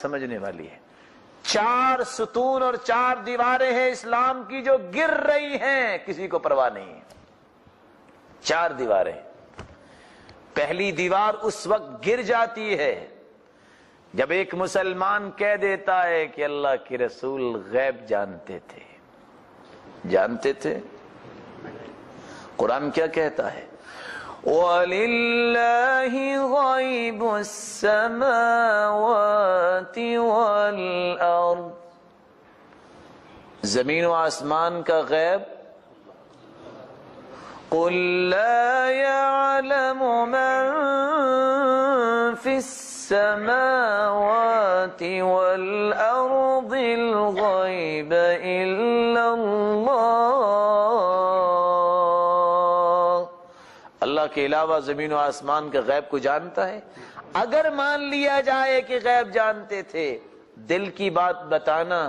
سمجھنے والی ہے. 4 ستون اور 4 دیواریں ہیں اسلام کی جو گر رہی ہیں، کسی کو پرواہ نہیں ہے. 4 دیواریں. پہلی دیوار اس وقت گر جاتی ہے جب ایک مسلمان کہہ دیتا ہے کہ اللہ کے رسول غیب جانتے تھے. جانتے تھے؟ قرآن کیا کہتا ہے؟ وَلِلَّهِ غَيْبُ السَّمَاوَاتِ وَالْأَرْضِ. زمین و آسمان کا غیب. قُلْ لَا يَعْلَمُ مَنْ فِي السَّمَاوَاتِ وَالْأَرْضِ الْغَيْبَ إِلَّا اللَّهُ. اللہ کے علاوہ زمین و آسمان کے غیب کو جانتا ہے. اگر مان لیا جائے کہ غیب جانتے تھے، دل کی بات بتانا.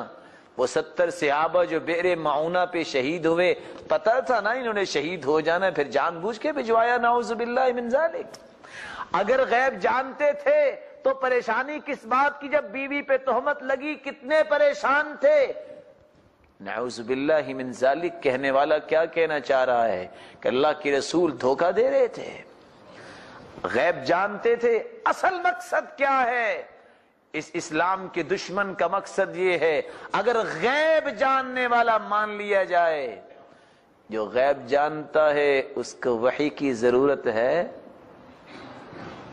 وہ 70 صحابہ جو بئر معونہ پہ شہید ہوئے، پتہ تھا نا انہوں نے شہید ہو جانا، پھر جان بوجھ کے بھجوایا، نعوذ باللہ من ذالک. اگر غیب جانتے تھے تو پریشانی کس بات کی؟ جب بیوی پہ تہمت لگی کتنے پریشان تھے. نعوذ باللہ من ذالک. کہنے والا کیا کہنا چاہ رہا ہے کہ اللہ کے رسول دھوکہ دے رہے تھے. غیب جانتے تھے. اصل مقصد کیا ہے؟ اس اسلام کے دشمن کا مقصد یہ ہے اگر غیب جاننے والا مان لیا جائے، جو غیب جانتا ہے اس کو وحی کی ضرورت ہے؟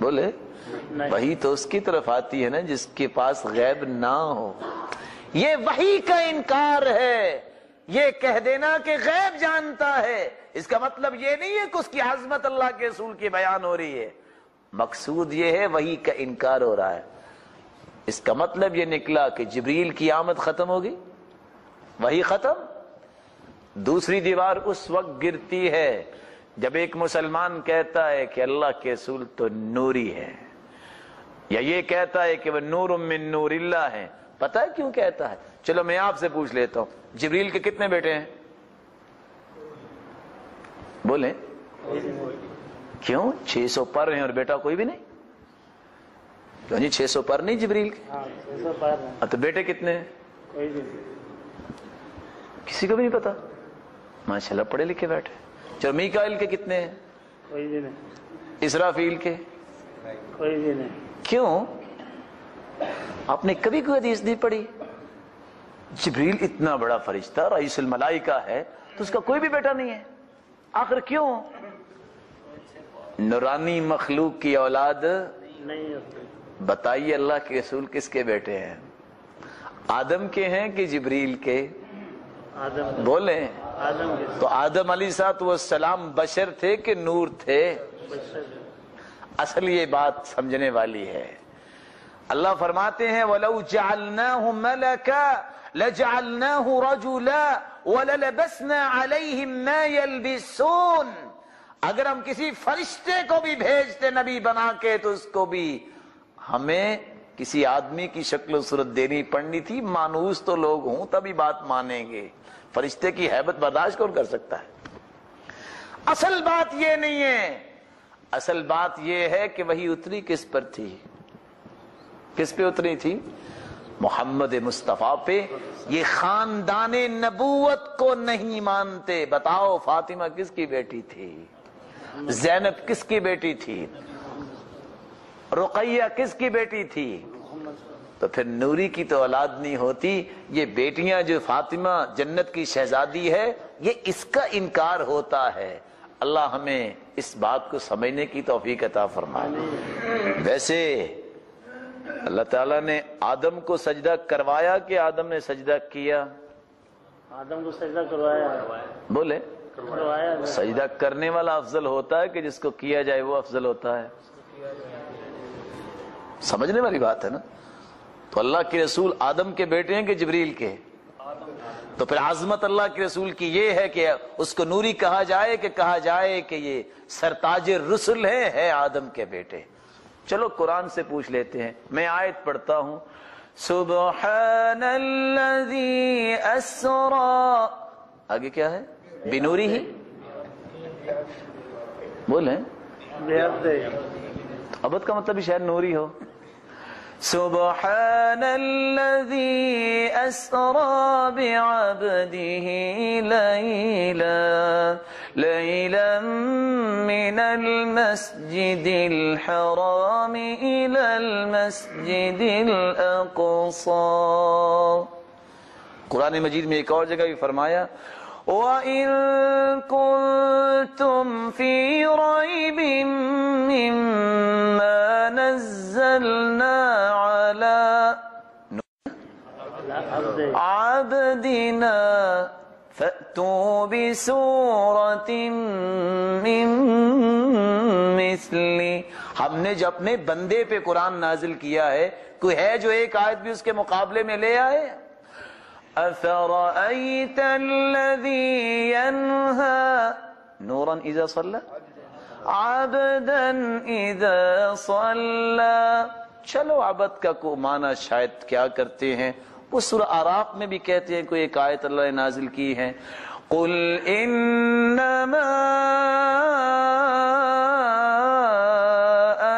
بولے وحی تو اس کی طرف آتی ہے نا جس کے پاس غیب نہ ہو. یہ وحی کا انکار ہے. یہ کہہ دینا کہ غیب جانتا ہے، اس کا مطلب یہ نہیں ہے کہ اس کی عظمت اللہ کے رسول کی بیان ہو رہی ہے. مقصود یہ ہے وحی کا انکار ہو رہا ہے. اس کا مطلب یہ نکلا کہ جبریل کی آمد ختم ہوگی، وحی ختم. دوسری دیوار اس وقت گرتی ہے جب ایک مسلمان کہتا ہے کہ اللہ کے رسول تو نوری ہے، یا یہ کہتا ہے کہ وہ نور من نور اللہ ہے. پتہ ہے کیوں کہتا ہے؟ چلو میں آپ سے پوچھ لیتا ہوں، جبریل کے کتنے بیٹے ہیں؟ بولیں. کیوں؟ 600 پر ہیں اور بیٹا کوئی بھی نہیں. کیوں جی 600 پر نہیں جبریل کے؟ تو بیٹے کتنے ہیں؟ کسی کو بھی نہیں پتا. ماشاءاللہ پڑھے لکھے بیٹھے. چلو میکائیل کے کتنے ہیں؟ کوئی بھی نہیں. اسرافیل کے؟ کوئی بھی نہیں. کیوں؟ آپ نے کبھی کوئی حدیث نہیں پڑھی؟ جبریل اتنا بڑا فرشتہ رئیس الملائکہ ہے تو اس کا کوئی بھی بیٹا نہیں ہے. آخر کیوں؟ نورانی مخلوق کی اولاد نہیں ہوتی. بتائیے اللہ کے رسول کس کے بیٹے ہیں؟ آدم کے ہیں کہ جبریل کے؟ آدم. بولیں. آدم کے. تو آدم علیہ السلام بشر تھے کہ نور تھے؟ اصل یہ بات سمجھنے والی ہے. اللہ فرماتے ہیں وَلَوْ جَعَلْنَاهُ مَلَكًا لَجَعَلْنَاهُ رَجُلًا وَلَلَبَسْنَا عَلَيْهِمْ مَا يَلْبِسُونَ. اگر ہم کسی فرشتے کو بھی بھیجتے نبی بنا کے تو اس کو بھی ہمیں کسی آدمی کی شکل و صورت دینی پڑنی تھی. مانوس تو لوگ ہوں تبھی بات مانیں گے. فرشتے کی ہیبت برداشت کون کر سکتا ہے؟ اصل بات یہ نہیں ہے. اصل بات یہ ہے کہ وہی اتری کس پر تھی؟ کس پہ اتری تھی؟ محمد مصطفیٰ پہ. یہ خاندان نبوت کو نہیں مانتے. بتاؤ فاطمہ کس کی بیٹی تھی؟ زینب کس کی بیٹی تھی؟ رقیہ کس کی بیٹی تھی؟ تو پھر نوری کی تو اولاد نہیں ہوتی. یہ بیٹیاں جو فاطمہ جنت کی شہزادی ہے یہ اس کا انکار ہوتا ہے. اللہ ہمیں اس بات کو سمجھنے کی توفیق عطا فرمائے. ویسے اللہ تعالیٰ نے آدم کو سجدہ کروایا کہ آدم نے سجدہ کیا؟ آدم کو سجدہ کروایا. بولے. کروایا. سجدہ کرنے والا افضل ہوتا ہے کہ جس کو کیا جائے وہ افضل ہوتا ہے؟ سمجھنے والی بات ہے نا. تو اللہ کے رسول آدم کے بیٹے ہیں کہ جبریل کے؟ تو پھر عظمت اللہ کے رسول کی یہ ہے کہ اس کو نوری کہا جائے کہ یہ سرتاج الرسل ہے آدم کے بیٹے. چلو قرآن سے پوچھ لیتے ہیں. میں آیت پڑھتا ہوں. سبحان الذی اسرا. آگے کیا ہے؟ بنوری ہی. بولیں. ابد کا مطلب بھی شاید نوری ہو. سبحان الذي أسرى بعبده ليلا من المسجد الحرام إلى المسجد الأقصى. قرآن مجید میں ایک اور جگہ بھی فرمایا وَإِن كُنتُمْ فِي رَيْبٍ مِّمَّا نَزَّلْنَا عَلَىٰ عَبْدِنَا فَأْتُوا بِسُورَةٍ مِّن مِّثْلِهِ. ہم نے جو اپنے بندے پہ قرآن نازل کیا ہے، کوئی ہے جو ایک آیت بھی اس کے مقابلے میں لے آئے؟ أَفَرَأَيْتَ الَّذِي يَنْهَى نُورًا إِذَا صَلَّى عَبْدًا إِذَا صَلَّى. چلو عبد کا کو معنی شاید کیا کرتے ہیں، وہ سورہ اعراف میں بھی کہتے ہیں کوئی ایک آیت اللہ نے نازل کی ہے قُلْ إِنَّمَا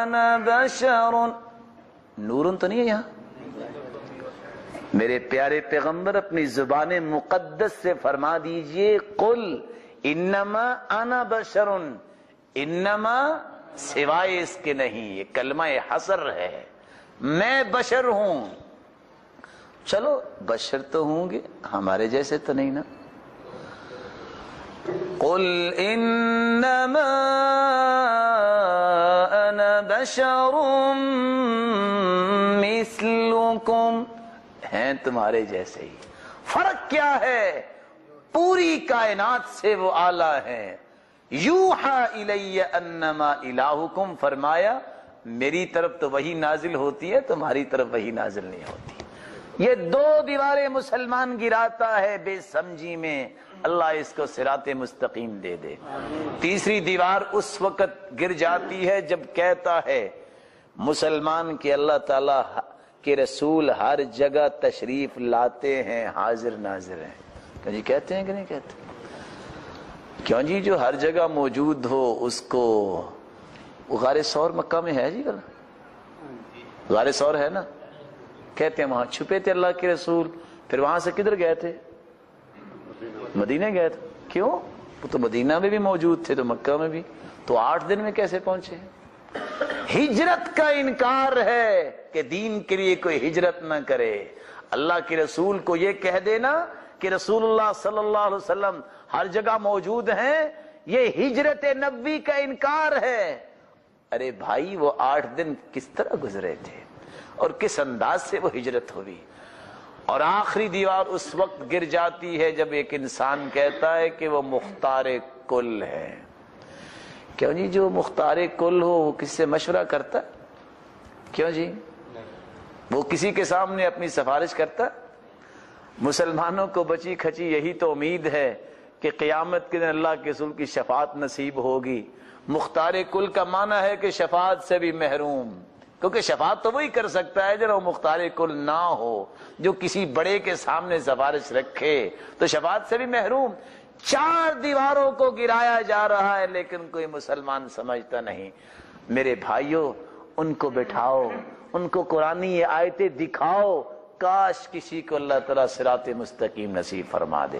أَنَا بَشَرٌ. نورن تو نہیں ہے یہاں. میرے پیارے پیغمبر اپنی زبان مقدس سے فرما دیجئے قل انما انا بشر. انما سوائے اس کے نہیں، یہ کلمہ حصر ہے، میں بشر ہوں. چلو بشر تو ہوں گے، ہمارے جیسے تو نہیں نا. قل انما انا بشر مثلکم، ہیں تمہارے جیسے ہی. فرق کیا ہے؟ پوری کائنات سے وہ اعلیٰ ہیں. یوحا الی انما الہکم، فرمایا میری طرف تو وہی نازل ہوتی ہے، تمہاری طرف وہی نازل نہیں ہوتی. یہ دو دیواریں مسلمان گراتا ہے بے سمجھی میں، اللہ اس کو صراط مستقیم دے دے. تیسری دیوار اس وقت گر جاتی ہے جب کہتا ہے مسلمان کہ اللہ تعالیٰ کہ رسول ہر جگہ تشریف لاتے ہیں، حاضر ناظر ہیں. کیوں جی کہتے ہیں کہ نہیں کہتے؟ کیوں جی جو ہر جگہ موجود ہو اس کو. وہ غار ثور مکہ میں ہے جی، غار ثور ہے نا، کہتے ہیں وہاں چھپے تھے اللہ کے رسول. پھر وہاں سے کدھر گئے تھے؟ مدینہ گئے تھے. کیوں؟ وہ تو مدینہ میں بھی موجود تھے تو مکہ میں بھی. تو 8 دن میں کیسے پہنچے؟ ہجرت کا انکار ہے کہ دین کے لیے کوئی ہجرت نہ کرے. اللہ کے رسول کو یہ کہہ دینا کہ رسول اللہ صلی اللہ علیہ وسلم ہر جگہ موجود ہیں، یہ ہجرت نبوی کا انکار ہے. ارے بھائی وہ 8 دن کس طرح گزرے تھے اور کس انداز سے وہ ہجرت ہوئی. اور آخری دیوار اس وقت گر جاتی ہے جب ایک انسان کہتا ہے کہ وہ مختار کل ہے. کیوں جی جو مختار کل ہو وہ کس سے مشورہ کرتا؟ کیوں جی وہ کسی کے سامنے اپنی سفارش کرتا؟ مسلمانوں کو بچی کھچی یہی تو امید ہے کہ قیامت کے دن اللہ کے رسول کی شفاعت نصیب ہوگی. مختار کل کا معنی ہے کہ شفاعت سے بھی محروم، کیونکہ شفاعت تو وہی کر سکتا ہے جو مختار کل نہ ہو. جو کسی بڑے کے سامنے سفارش رکھے تو شفاعت سے بھی محروم. 4 دیواروں کو گرایا جا رہا ہے لیکن کوئی مسلمان سمجھتا نہیں. میرے بھائیوں ان کو بٹھاؤ، ان کو قرآنی یہ آیتیں دکھاؤ. کاش کسی کو اللہ تعالیٰ صراط مستقیم نصیب فرما دے.